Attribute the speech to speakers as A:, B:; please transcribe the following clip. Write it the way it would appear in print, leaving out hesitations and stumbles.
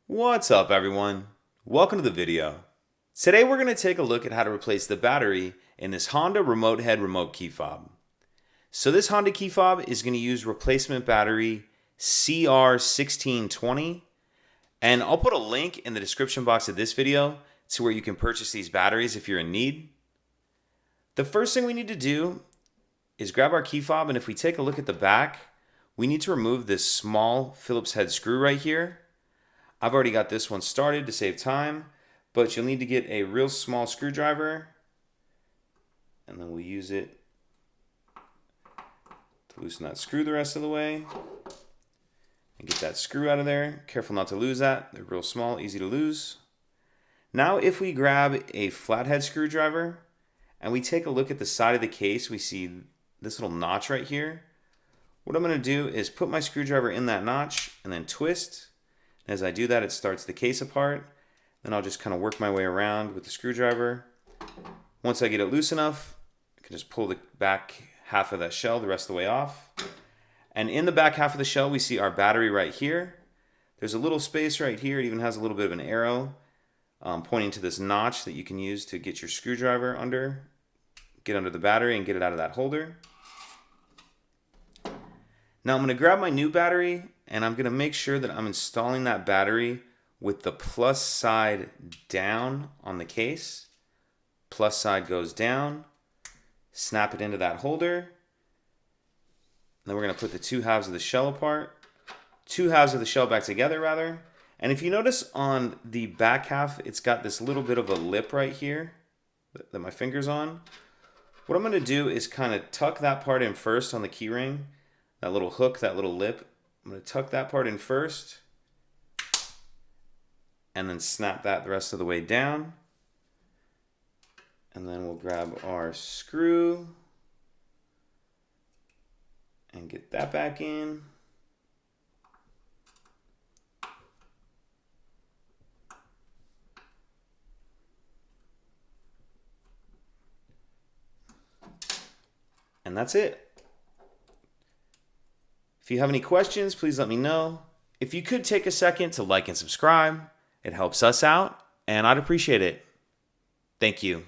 A: What's up, everyone? Welcome to the video. Today we're going to take a look at how to replace the battery in this Honda remote head remote key fob. So this Honda key fob is going to use replacement battery CR1620, and I'll put a link in the description box of this video to where you can purchase these batteries if you're in need. The first thing we need to do is grab our key fob, and if we take a look at the back, we need to remove this small Phillips head screw right here. I've already got this one started to save time, but you'll need to get a real small screwdriver, and then we'll use it to loosen that screw the rest of the way and get that screw out of there. Careful not to lose that. They're real small, easy to lose. Now if we grab a flathead screwdriver and we take a look at the side of the case, we see this little notch right here. What I'm going to do is put my screwdriver in that notch and then twist. As I do that, it starts the case apart. Then I'll just kind of work my way around with the screwdriver. Once I get it loose enough, I can just pull the back half of that shell the rest of the way off. And in the back half of the shell, we see our battery right here. There's a little space right here. It even has a little bit of an arrow pointing to this notch that you can use to get your screwdriver under, get under the battery and get it out of that holder. Now I'm going to grab my new battery, and I'm going to make sure that I'm installing that battery with the plus side down on the case. Plus side goes down. Snap it into that holder. And then we're going to put the two halves of the shell apart. Two halves of the shell back together, rather. And if you notice on the back half, it's got this little bit of a lip right here that my finger's on. What I'm going to do is kind of tuck that part in first on the key ring. That little hook, that little lip. I'm going to tuck that part in first and then snap that the rest of the way down. And then we'll grab our screw and get that back in. And that's it. If you have any questions, please let me know. If you could take a second to like and subscribe, it helps us out, and I'd appreciate it. Thank you.